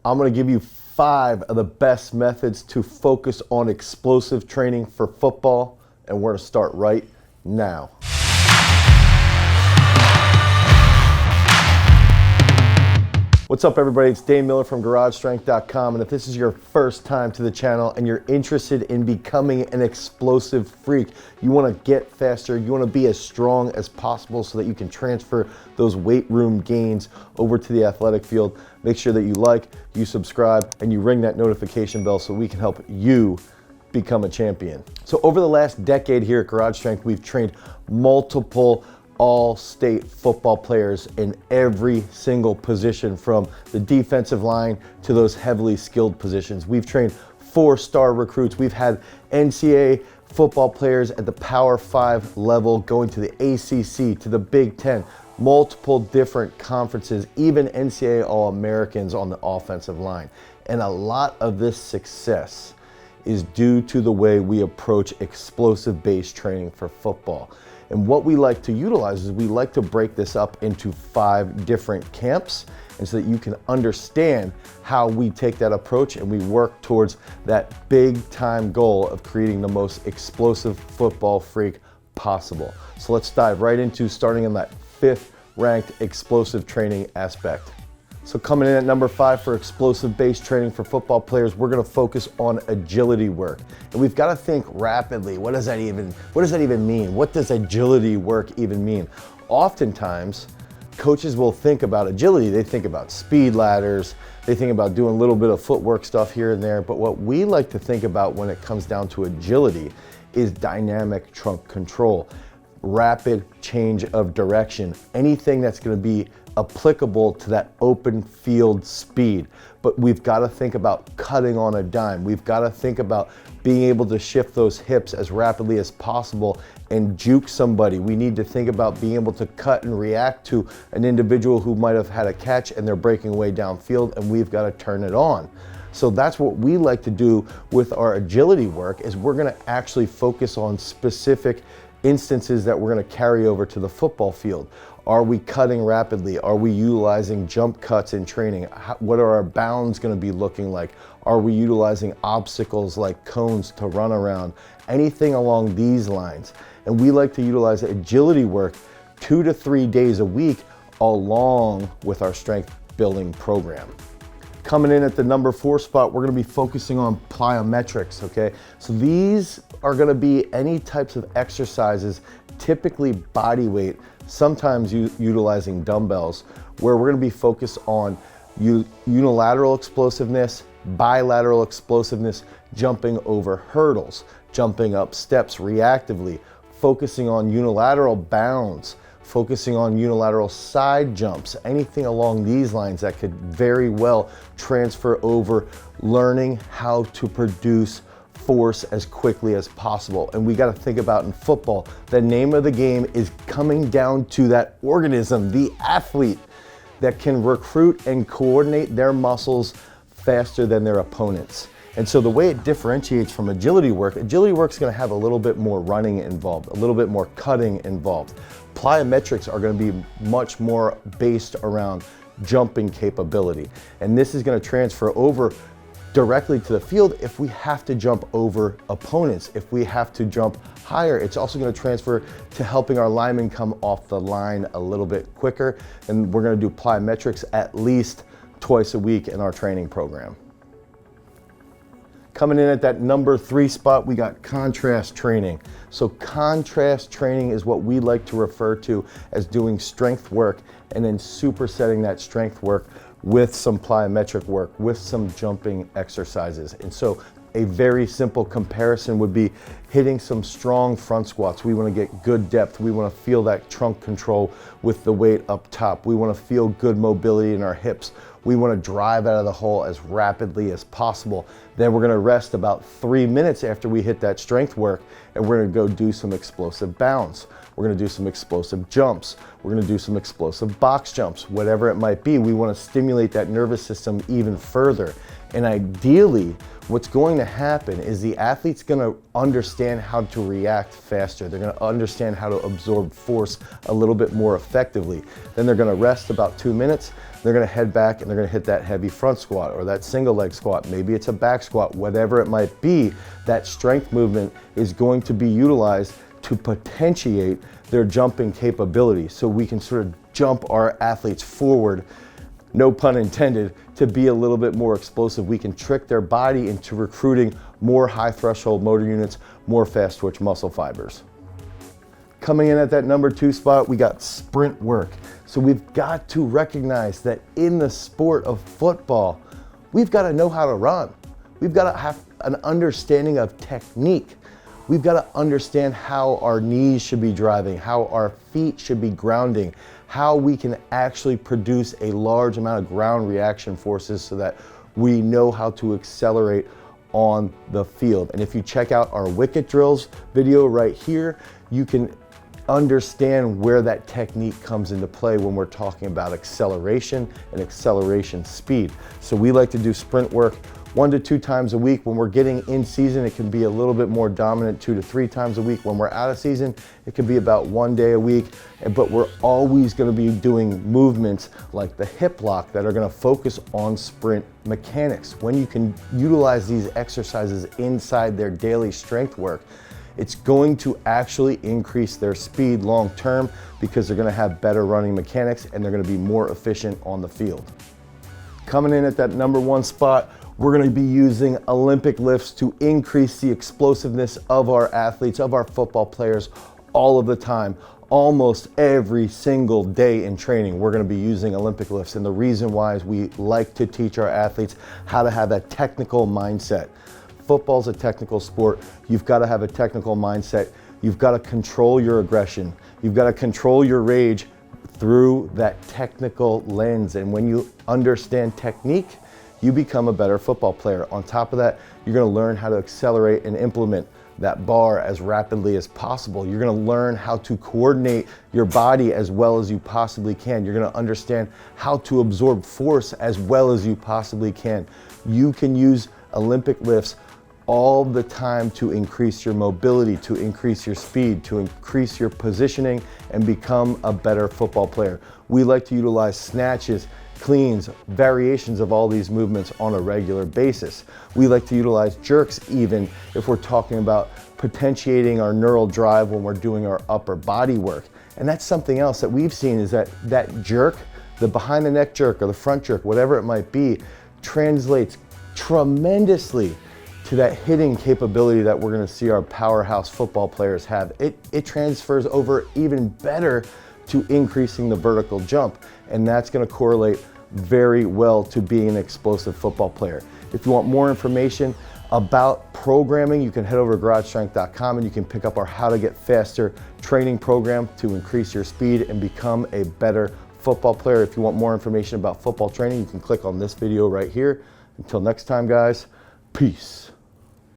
I'm going to give you 5 of the best methods to focus on explosive training for football, and we're going to start right now. What's up, everybody? It's Dane Miller from GarageStrength.com, and if this is your first time to the channel and you're interested in becoming an explosive freak, you want to get faster, you want to be as strong as possible so that you can transfer those weight room gains over to the athletic field, make sure that you like, you subscribe, and you ring that notification bell so we can help you become a champion. So over the last decade here at Garage Strength, we've trained multiple all-state football players in every single position, from the defensive line to those heavily skilled positions. We've trained 4-star recruits. We've had NCAA football players at the Power 5 level going to the ACC, to the Big Ten, multiple different conferences, even NCAA All-Americans on the offensive line. And a lot of this success is due to the way we approach explosive-based training for football. And what we like to utilize is we like to break this up into 5 different camps, and so that you can understand how we take that approach and we work towards that big time goal of creating the most explosive football freak possible. So let's dive right into starting in that 5th ranked explosive training aspect. So coming in at number 5 for explosive-based training for football players, we're going to focus on agility work. And we've got to think rapidly. What does that even mean? What does agility work even mean? Oftentimes, coaches will think about agility. They think about speed ladders. They think about doing a little bit of footwork stuff here and there. But what we like to think about when it comes down to agility is dynamic trunk control, rapid change of direction, anything that's going to be applicable to that open field speed. But we've got to think about cutting on a dime. We've got to think about being able to shift those hips as rapidly as possible and juke somebody. We need to think about being able to cut and react to an individual who might have had a catch and they're breaking away downfield, and we've got to turn it on. So that's what we like to do with our agility work, is we're going to actually focus on specific instances that we're going to carry over to the football field. Are we cutting rapidly? Are we utilizing jump cuts in training? What are our bounds going to be looking like? Are we utilizing obstacles like cones to run around? Anything along these lines. And we like to utilize agility work 2 to 3 days a week along with our strength building program. Coming in at the number 4 spot, we're going to be focusing on plyometrics, okay? So these are going to be any types of exercises, typically body weight, sometimes utilizing dumbbells, where we're going to be focused on unilateral explosiveness, bilateral explosiveness, jumping over hurdles, jumping up steps reactively, focusing on unilateral bounds, focusing on unilateral side jumps, anything along these lines that could very well transfer over learning how to produce force as quickly as possible. And we got to think about, in football, the name of the game is coming down to that organism, the athlete, that can recruit and coordinate their muscles faster than their opponents. And so the way it differentiates from agility work's going to have a little bit more running involved, a little bit more cutting involved. Plyometrics are going to be much more based around jumping capability. And this is going to transfer over directly to the field if we have to jump over opponents, if we have to jump higher. It's also going to transfer to helping our linemen come off the line a little bit quicker. And we're going to do plyometrics at least twice a week in our training program. Coming in at that number 3 spot, we got contrast training. So contrast training is what we like to refer to as doing strength work and then supersetting that strength work with some plyometric work, with some jumping exercises. And so a very simple comparison would be hitting some strong front squats. We want to get good depth. We want to feel that trunk control with the weight up top. We want to feel good mobility in our hips. We want to drive out of the hole as rapidly as possible. Then we're going to rest about 3 minutes after we hit that strength work, and we're going to go do some explosive bounds. We're gonna do some explosive jumps. We're gonna do some explosive box jumps, whatever it might be. We wanna stimulate that nervous system even further. And ideally, what's going to happen is the athlete's gonna understand how to react faster. They're gonna understand how to absorb force a little bit more effectively. Then they're gonna rest about 2 minutes. They're gonna head back and they're gonna hit that heavy front squat or that single leg squat. Maybe it's a back squat, whatever it might be. That strength movement is going to be utilized to potentiate their jumping capability. So we can sort of jump our athletes forward, no pun intended, to be a little bit more explosive. We can trick their body into recruiting more high threshold motor units, more fast twitch muscle fibers. Coming in at that number 2 spot, we got sprint work. So we've got to recognize that in the sport of football, we've got to know how to run. We've got to have an understanding of technique. We've got to understand how our knees should be driving, how our feet should be grounding, how we can actually produce a large amount of ground reaction forces so that we know how to accelerate on the field. And if you check out our wicket drills video right here, you can understand where that technique comes into play when we're talking about acceleration and acceleration speed. So we like to do sprint work 1 to 2 times a week. When we're getting in season, it can be a little bit more dominant 2 to 3 times a week. When we're out of season, it can be about 1 day a week, but we're always gonna be doing movements like the hip lock that are gonna focus on sprint mechanics. When you can utilize these exercises inside their daily strength work, it's going to actually increase their speed long term because they're gonna have better running mechanics and they're gonna be more efficient on the field. Coming in at that number 1 spot, we're gonna be using Olympic lifts to increase the explosiveness of our athletes, of our football players all of the time. Almost every single day in training, we're gonna be using Olympic lifts. And the reason why is we like to teach our athletes how to have that technical mindset. Football's a technical sport. You've got to have a technical mindset. You've got to control your aggression. You've got to control your rage through that technical lens. And when you understand technique, you become a better football player. On top of that, you're going to learn how to accelerate and implement that bar as rapidly as possible. You're going to learn how to coordinate your body as well as you possibly can. You're going to understand how to absorb force as well as you possibly can. You can use Olympic lifts all the time to increase your mobility, to increase your speed, to increase your positioning, and become a better football player. We like to utilize snatches, cleans, variations of all these movements on a regular basis. We like to utilize jerks even if we're talking about potentiating our neural drive when we're doing our upper body work. And that's something else that we've seen is that jerk, the behind the neck jerk or the front jerk, whatever it might be, translates tremendously to that hitting capability that we're gonna see our powerhouse football players have. It transfers over even better to increasing the vertical jump, and that's gonna correlate very well to being an explosive football player. If you want more information about programming, you can head over to garagestrength.com and you can pick up our How to Get Faster training program to increase your speed and become a better football player. If you want more information about football training, you can click on this video right here. Until next time, guys, peace.